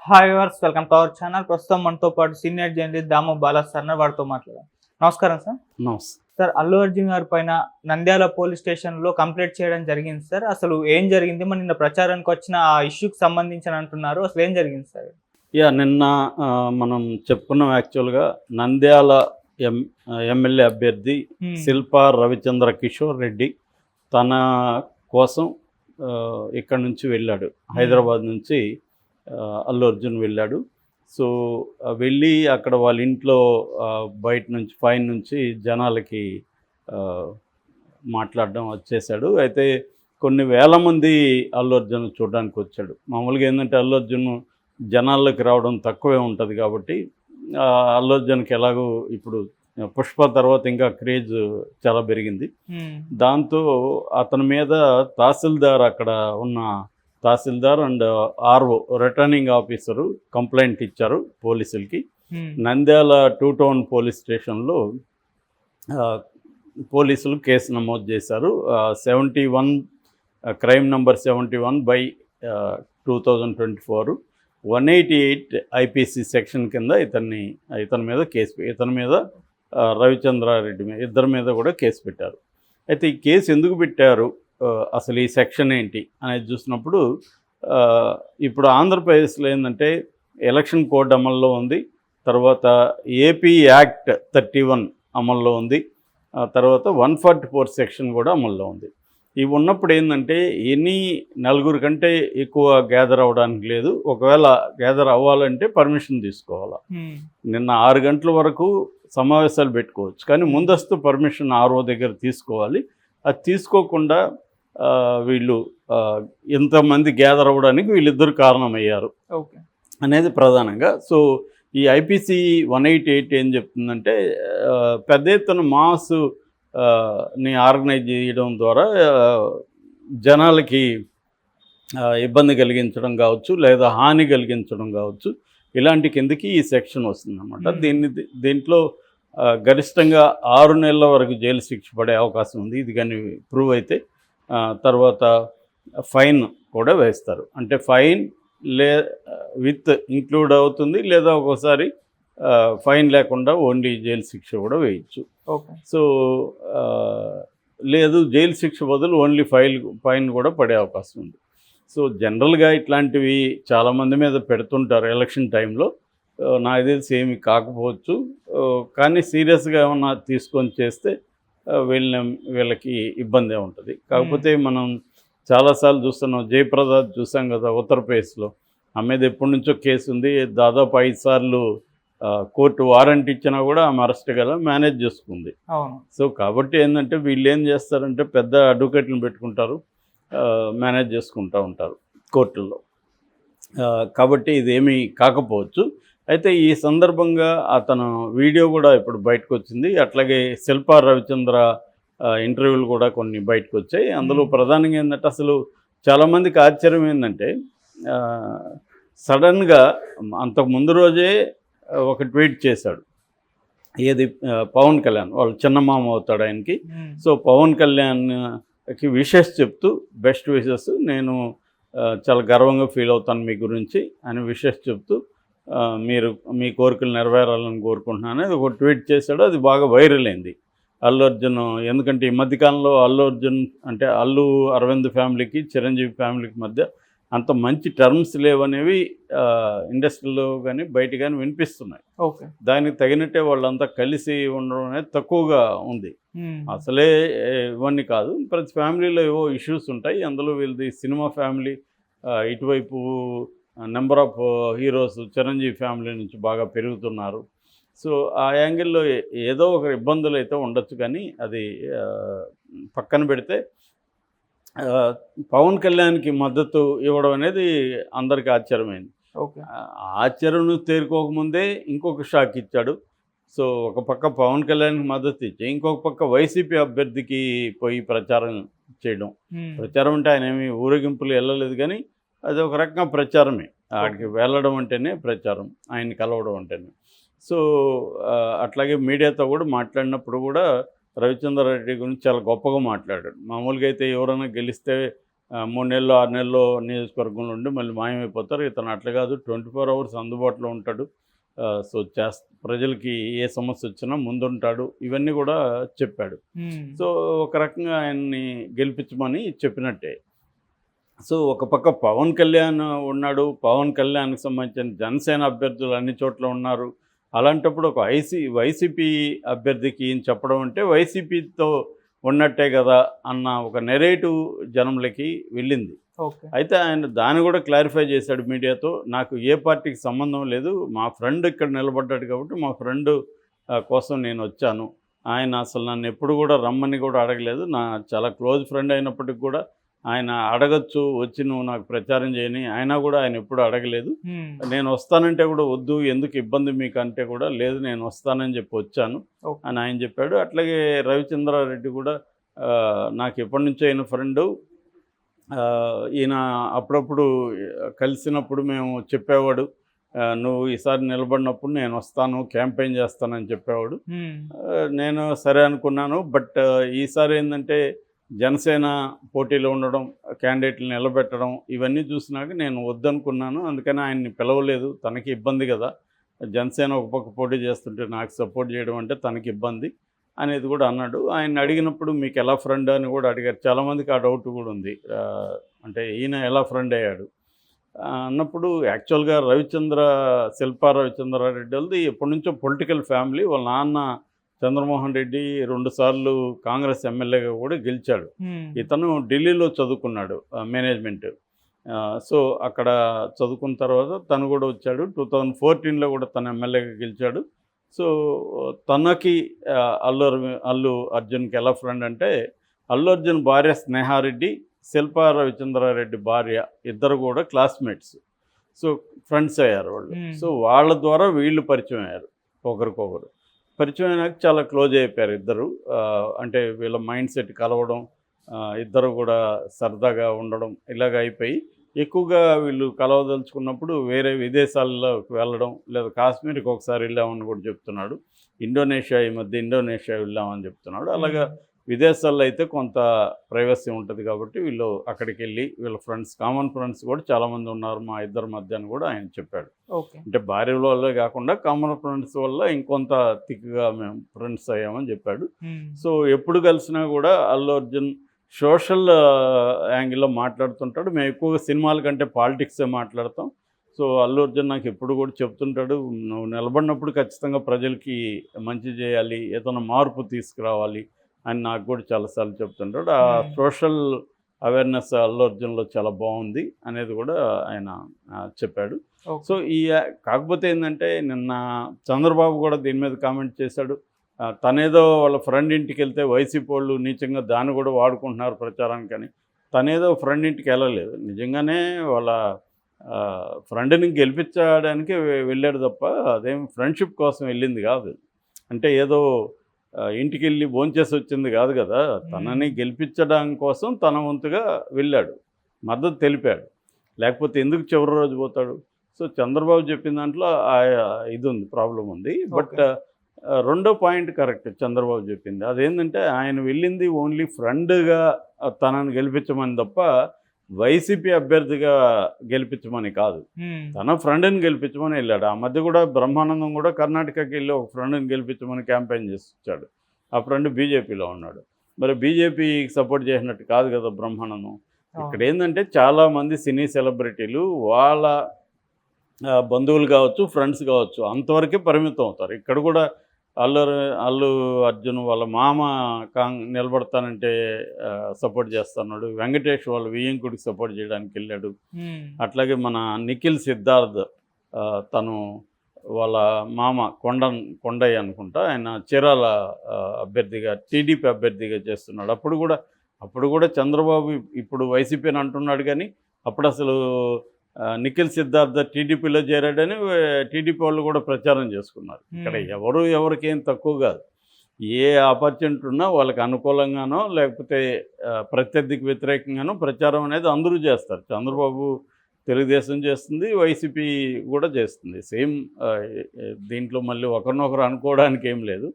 Hi viewers, welcome to our channel. ప్రస్తుతం మనతో పాటు సీనియర్ జర్నలిస్ట్ దాము బాలా సార్ వారితో మాట్లాడాం. నమస్కారం సార్. నమస్తే. సార్, అల్లు అర్జున్ గారి పైన నంద్యాల పోలీస్ స్టేషన్లో కంప్లైంట్ చేయడం జరిగింది సార్. అసలు ఏం జరిగింది? మన నిన్న ప్రచారానికి వచ్చిన ఆ ఇష్యూకి సంబంధించి అంటున్నారు. అసలు ఏం జరిగింది సార్? నిన్న మనం చెప్పుకున్నాం. యాక్చువల్గా నంద్యాల ఎమ్మెల్యే అభ్యర్థి శిల్పా రవిచంద్ర కిషోర్ రెడ్డి తన కోసం ఇక్కడ నుంచి వెళ్ళాడు. హైదరాబాద్ నుంచి అల్లు అర్జున్ వెళ్ళాడు. సో వెళ్ళి అక్కడ వాళ్ళ ఇంట్లో బయట నుంచి పైన నుంచి జనాలకి మాట్లాడడం వచ్చేసాడు. అయితే కొన్ని వేల మంది అల్లు అర్జున్ చూడడానికి వచ్చాడు. మామూలుగా ఏంటంటే అల్లు అర్జున్ జనాల్లోకి రావడం తక్కువే ఉంటుంది కాబట్టి అల్లు అర్జున్కి ఎలాగో ఇప్పుడు పుష్ప తర్వాత ఇంకా క్రేజ్ చాలా పెరిగింది. దాంతో అతని మీద తహసీల్దార్, అక్కడ ఉన్న tahsildar and RO returning officer complaint ఇచ్చారు పోలీసులకి. నంద్యాల 2 టౌన్ పోలీస్ స్టేషన్లో పోలీసులు కేసు నమోదు చేశారు. 71 క్రైమ్ నంబర్ 71/2024 188 ఐపీసీ సెక్షన్ కింద ఇతని మీద కేసు, ఇతని మీద రవిచంద్రారెడ్డి మీద, ఇద్దరి మీద కూడా కేసు పెట్టారు. అయితే ఈ కేసు ఎందుకు పెట్టారు, అసలు ఈ సెక్షన్ ఏంటి అనేది చూసినప్పుడు ఇప్పుడు ఆంధ్రప్రదేశ్లో ఏంటంటే ఎలక్షన్ కోడ్ అమల్లో ఉంది, తర్వాత ఏపీ యాక్ట్ 31 అమల్లో ఉంది, తర్వాత 144 సెక్షన్ కూడా అమల్లో ఉంది. ఇవి ఉన్నప్పుడు ఏంటంటే నలుగురు కంటే ఎక్కువ గ్యాదర్ అవ్వడానికి లేదు. ఒకవేళ గ్యాదర్ అవ్వాలంటే పర్మిషన్ తీసుకోవాలి. నిన్న 6 గంటల వరకు సమావేశాలు పెట్టుకోవచ్చు, కానీ ముందస్తు పర్మిషన్ ఆర్ఓ దగ్గర తీసుకోవాలి. అది తీసుకోకుండా వీళ్ళు ఇంతమంది గ్యాదర్ అవ్వడానికి వీళ్ళిద్దరు కారణమయ్యారు అనేది ప్రధానంగా. సో ఈ ఐపీసీ 188 ఏం చెప్తుందంటే పెద్ద ఎత్తున ని ఆర్గనైజ్ చేయడం ద్వారా జనాలకి ఇబ్బంది కలిగించడం కావచ్చు, లేదా హాని కలిగించడం కావచ్చు, ఇలాంటి కిందకి ఈ సెక్షన్ వస్తుందన్నమాట. దీంట్లో గరిష్టంగా 6 నెలల వరకు జైలు శిక్ష పడే అవకాశం ఉంది. ఇది కానీ ప్రూవ్ అయితే తర్వాత ఫైన్ కూడా వేస్తారు. అంటే ఫైన్ విత్ ఇంక్లూడ్ అవుతుంది, లేదా ఒక్కోసారి ఫైన్ లేకుండా ఓన్లీ జైలు శిక్ష కూడా వేయచ్చు. సో లేదు, జైలు శిక్ష బదులు ఓన్లీ ఫైన్ కూడా పడే అవకాశం ఉంది. సో జనరల్గా ఇట్లాంటివి చాలామంది మీద పెడుతుంటారు ఎలక్షన్ టైంలో. నాకు తెలిసి ఏమి కాకపోవచ్చు, కానీ సీరియస్గా ఏమన్నా తీసుకొని చేస్తే వీళ్ళకి ఇబ్బందే ఉంటుంది. కాకపోతే మనం చాలాసార్లు చూస్తున్నాం, జయప్రదాద్ చూసాం కదా ఉత్తరప్రదేశ్లో. ఆమె మీద ఎప్పటి నుంచో కేసు ఉంది. దాదాపు 5 సార్లు కోర్టు వారెంట్ ఇచ్చినా కూడా ఆమె అరెస్ట్ గల మేనేజ్ చేసుకుంది. సో కాబట్టి ఏంటంటే వీళ్ళు ఏం చేస్తారంటే పెద్ద అడ్వకేట్లను పెట్టుకుంటారు, మేనేజ్ చేసుకుంటూ ఉంటారు కోర్టుల్లో. కాబట్టి ఇదేమీ కాకపోవచ్చు. అయితే ఈ సందర్భంగా అతను వీడియో కూడా ఇప్పుడు బయటకు వచ్చింది. అట్లాగే శిల్పా రవిచంద్ర ఇంటర్వ్యూలు కూడా కొన్ని బయటకు వచ్చాయి. అందులో ప్రధానంగా ఏంటంటే అసలు చాలామందికి ఆశ్చర్యం ఏంటంటే సడన్గా అంతకు ముందు రోజే ఒక ట్వీట్ చేశాడు. ఏది పవన్ కళ్యాణ్ వాళ్ళ చిన్నమామ అవుతాడు ఆయనకి. సో పవన్ కళ్యాణ్కి విషెస్ చెప్తూ, బెస్ట్ విషెస్, నేను చాలా గర్వంగా ఫీల్ అవుతాను మీ గురించి అని విషెస్ చెప్తూ, మీరు మీ కోరికలు నెరవేరాలని కోరుకుంటున్నాను అనేది ఒక ట్వీట్ చేశాడు. అది బాగా వైరల్ అయింది. అల్లు అర్జున్, ఎందుకంటే ఈ మధ్యకాలంలో అల్లు అర్జున్ అంటే అల్లు అరవింద్ ఫ్యామిలీకి చిరంజీవి ఫ్యామిలీకి మధ్య అంత మంచి టర్మ్స్ లేవనేవి ఇండస్ట్రీలో కానీ బయట కానీ వినిపిస్తున్నాయి. దానికి తగినట్టే వాళ్ళంతా కలిసి ఉండడం అనేది తక్కువగా ఉంది. అసలే ఇవన్నీ కాదు, ప్రతి ఫ్యామిలీలో ఏవో ఇష్యూస్ ఉంటాయి. అందులో వీళ్ళది సినిమా ఫ్యామిలీ, ఇటువైపు number of heroes Chiranjeevi family నుంచి బాగా పెరుగుతున్నారు. సో ఆ యాంగిల్లో ఏదో ఒక ఇబ్బందులు అయితే ఉండొచ్చు, కానీ అది పక్కన పెడితే పవన్ కళ్యాణ్కి మద్దతు ఇవ్వడం అనేది అందరికీ ఆశ్చర్యమైంది. ఆశ్చర్యం తేరుకోకముందే ఇంకొక షాక్ ఇచ్చాడు. సో ఒక పక్క పవన్ కళ్యాణ్కి మద్దతు ఇచ్చి, ఇంకొక పక్క వైసీపీ అభ్యర్థికి పోయి ప్రచారం చేయడం. ప్రచారం అంటే ఆయన ఏమి ఊరేగింపులు వెళ్ళలేదు, కానీ అది ఒక రకంగా ప్రచారమే. ఆడికి వెళ్ళడం అంటేనే ప్రచారం, ఆయన్ని కలవడం అంటేనే. సో అట్లాగే మీడియాతో కూడా మాట్లాడినప్పుడు కూడా రవిచంద్రారెడ్డి గురించి చాలా గొప్పగా మాట్లాడాడు. మామూలుగా అయితే ఎవరైనా గెలిస్తే 3 నెలలు 6 నెలలు నియోజకవర్గంలో ఉండి మళ్ళీ మాయమైపోతారు. ఇతను అట్లా కాదు, 24 అవర్స్ అందుబాటులో ఉంటాడు. సో ప్రజలకి ఏ సమస్య వచ్చినా ముందుంటాడు. ఇవన్నీ కూడా చెప్పాడు. సో ఒక రకంగా ఆయన్ని గెలిపించమని చెప్పినట్టే. సో ఒక పక్క పవన్ కళ్యాణ్ ఉన్నాడు. పవన్ కళ్యాణ్కి సంబంధించిన జనసేన అభ్యర్థులు అన్ని చోట్ల ఉన్నారు. అలాంటప్పుడు ఒక వైసీపీ అభ్యర్థికి ఈయన చెప్పడం అంటే వైసీపీతో ఉన్నట్టే కదా అన్న ఒక నెరేటివ్ జనంలోకి వెళ్ళింది. అయితే ఆయన దాన్ని కూడా క్లారిఫై చేశాడు మీడియాతో. నాకు ఏ పార్టీకి సంబంధం లేదు, మా ఫ్రెండ్ ఇక్కడ నిలబడ్డాడు కాబట్టి మా ఫ్రెండ్ కోసం నేను వచ్చాను. ఆయన అసలు నన్ను ఎప్పుడు కూడా రమ్మని కూడా అడగలేదు. నా చాలా క్లోజ్ ఫ్రెండ్ అయినప్పటికి కూడా ఆయన అడగచ్చు, వచ్చి నువ్వు నాకు ప్రచారం చేయని, అయినా కూడా ఆయన ఎప్పుడు అడగలేదు. నేను వస్తానంటే కూడా వద్దు, ఎందుకు ఇబ్బంది మీకు అంటే కూడా లేదు, నేను వస్తానని చెప్పి వచ్చాను అని ఆయన చెప్పాడు. అట్లాగే రవిచంద్రారెడ్డి కూడా నాకు ఎప్పటి నుంచో అయిన ఫ్రెండు, ఈయన అప్పుడప్పుడు కలిసినప్పుడు మేము చెప్పేవాడు, నువ్వు ఈసారి నిలబడినప్పుడు నేను వస్తాను, క్యాంపెయిన్ చేస్తానని చెప్పేవాడు. నేను సరే అనుకున్నాను. బట్ ఈసారి ఏంటంటే జనసేన పోటీలో ఉండడం, క్యాండిడేట్లు నిలబెట్టడం ఇవన్నీ చూసినాక నేను వద్దనుకున్నాను. అందుకని ఆయన్ని పిలవలేదు. తనకి ఇబ్బంది కదా, జనసేన ఒక పక్క పోటీ చేస్తుంటే నాకు సపోర్ట్ చేయడం అంటే తనకి ఇబ్బంది అనేది కూడా అన్నాడు. ఆయన అడిగినప్పుడు మీకు ఎలా ఫ్రెండ్ అని కూడా అడిగారు. చాలామందికి ఆ డౌట్ కూడా ఉంది, అంటే ఈయన ఎలా ఫ్రెండ్ అయ్యాడు అన్నప్పుడు యాక్చువల్గా శిల్పా రవిచంద్రారెడ్డి వాళ్ళది ఎప్పటి నుంచో పొలిటికల్ ఫ్యామిలీ. వాళ్ళ నాన్న చంద్రమోహన్ రెడ్డి 2 సార్లు కాంగ్రెస్ ఎమ్మెల్యేగా కూడా గెలిచాడు. ఇతను ఢిల్లీలో చదువుకున్నాడు మేనేజ్మెంట్. సో అక్కడ చదువుకున్న తర్వాత తను కూడా వచ్చాడు. 2014లో కూడా తను ఎమ్మెల్యేగా గెలిచాడు. సో తనకి అల్లు అర్జున్కి ఎలా ఫ్రెండ్ అంటే, అల్లు అర్జున్ భార్య స్నేహారెడ్డి, శిల్పా రవిచంద్రారెడ్డి భార్య ఇద్దరు కూడా క్లాస్మేట్స్. సో ఫ్రెండ్స్ అయ్యారు వాళ్ళు. సో వాళ్ళ ద్వారా వీళ్ళు పరిచయం అయ్యారు, ఒకరికొకరు పరిచయం అయినాక చాలా క్లోజ్ అయిపోయారు ఇద్దరు. అంటే వీళ్ళ మైండ్ సెట్ కలవడం, ఇద్దరు కూడా సరదాగా ఉండడం ఇలాగ అయిపోయి ఎక్కువగా వీళ్ళు కలవదలుచుకున్నప్పుడు వేరే విదేశాల్లోకి వెళ్ళడం, లేదా కాశ్మీర్కి ఒకసారి వెళ్ళామని కూడా చెప్తున్నాడు. ఈ మధ్య ఇండోనేషియా వెళ్ళామని చెప్తున్నాడు. అలాగా విదేశాల్లో అయితే కొంత ప్రైవసీ ఉంటుంది కాబట్టి వీళ్ళు అక్కడికి వెళ్ళి వీళ్ళ ఫ్రెండ్స్, కామన్ ఫ్రెండ్స్ కూడా చాలామంది ఉన్నారు మా ఇద్దరి మధ్య అని కూడా ఆయన చెప్పాడు. అంటే భార్య వల్లే కాకుండా కామన్ ఫ్రెండ్స్ వల్ల ఇంకొంత థిక్గా మేము ఫ్రెండ్స్ అయ్యామని చెప్పాడు. సో ఎప్పుడు కలిసినా కూడా అల్లు అర్జున్ సోషల్ యాంగిల్లో మాట్లాడుతుంటాడు. మేము ఎక్కువగా సినిమాల కంటే పాలిటిక్సే మాట్లాడతాం. సో అల్లు అర్జున్ నాకు ఎప్పుడు కూడా చెప్తుంటాడు, నువ్వు నిలబడినప్పుడు ఖచ్చితంగా ప్రజలకి మంచి చేయాలి, ఏదైనా మార్పు తీసుకురావాలి అని నాకు కూడా చాలాసార్లు చెప్తుంటాడు. ఆ సోషల్ అవేర్నెస్ అల్లు అర్జున్లో చాలా బాగుంది అనేది కూడా ఆయన చెప్పాడు. సో కాకపోతే ఏంటంటే నిన్న చంద్రబాబు కూడా దీని మీద కామెంట్ చేశాడు. తనేదో వాళ్ళ ఫ్రెండ్ ఇంటికి వెళ్తే వైసీపీ వాళ్ళు నీచంగా దాన్ని కూడా వాడుకుంటున్నారు ప్రచారానికి అని. తనేదో ఫ్రెండ్ ఇంటికి వెళ్ళలేదు, నిజంగానే వాళ్ళ ఫ్రెండ్ని గెలిపించడానికి వెళ్ళాడు తప్ప అదేం ఫ్రెండ్షిప్ కోసం వెళ్ళింది కాదు. అంటే ఏదో ఇంటికి వెళ్ళి భోంచేసి వచ్చింది కాదు కదా, తనని గెలిపించడం కోసం తన వంతుగా వెళ్ళాడు, మద్దతు తెలిపాడు. లేకపోతే ఎందుకు చివరి రోజు పోతాడు? సో చంద్రబాబు చెప్పిన దాంట్లో ఇది ఉంది, ప్రాబ్లం ఉంది. బట్ రెండో పాయింట్ కరెక్ట్ చంద్రబాబు చెప్పింది. అదేంటంటే ఆయన వెళ్ళింది ఓన్లీ ఫ్రెండ్గా తనని గెలిపించమని తప్ప వైసీపీ అభ్యర్థిగా గెలిపించమని కాదు, తన ఫ్రెండ్ని గెలిపించమని వెళ్ళాడు. ఆ మధ్య కూడా బ్రహ్మానందం కూడా కర్ణాటకకి వెళ్ళి ఒక ఫ్రెండ్ని గెలిపించమని క్యాంపెయిన్ చేసి వచ్చాడు. ఆ ఫ్రెండ్ బీజేపీలో ఉన్నాడు. మరి బీజేపీకి సపోర్ట్ చేసినట్టు కాదు కదా బ్రహ్మానందం. ఇక్కడ ఏంటంటే చాలామంది సినీ సెలబ్రిటీలు వాళ్ళ బంధువులు కావచ్చు, ఫ్రెండ్స్ కావచ్చు, అంతవరకే పరిమితం అవుతారు. ఇక్కడ కూడా అల్లు అర్జున్ వాళ్ళ మామ నిలబడతానంటే సపోర్ట్ చేస్తున్నాడు. వెంకటేష్ వాళ్ళ వియ్యంకుడికి సపోర్ట్ చేయడానికి వెళ్ళాడు. అట్లాగే మన నిఖిల్ సిద్ధార్థ్ తను వాళ్ళ మామ కొండయ్య అనుకుంటా, ఆయన చీరాల అభ్యర్థిగా టీడీపీ అభ్యర్థిగా చేస్తున్నాడు. అప్పుడు కూడా చంద్రబాబు ఇప్పుడు వైసీపీని అంటున్నాడు, కానీ అప్పుడు అసలు నిఖిల్ సిద్ధార్థ టీడీపీలో చేరాడని టీడీపీ వాళ్ళు కూడా ప్రచారం చేసుకున్నారు. ఇక్కడ ఎవరికేం తక్కువ కాదు. ఏ ఆపర్చునిటీ ఉన్నా వాళ్ళకి అనుకూలంగానో లేకపోతే ప్రత్యర్థికి వ్యతిరేకంగానో ప్రచారం అనేది అందరూ చేస్తారు. చంద్రబాబు తెలుగుదేశం చేస్తుంది, వైసీపీ కూడా చేస్తుంది. సేమ్ దీంట్లో మళ్ళీ ఒకరినొకరు అనుకోవడానికి ఏం లేదు.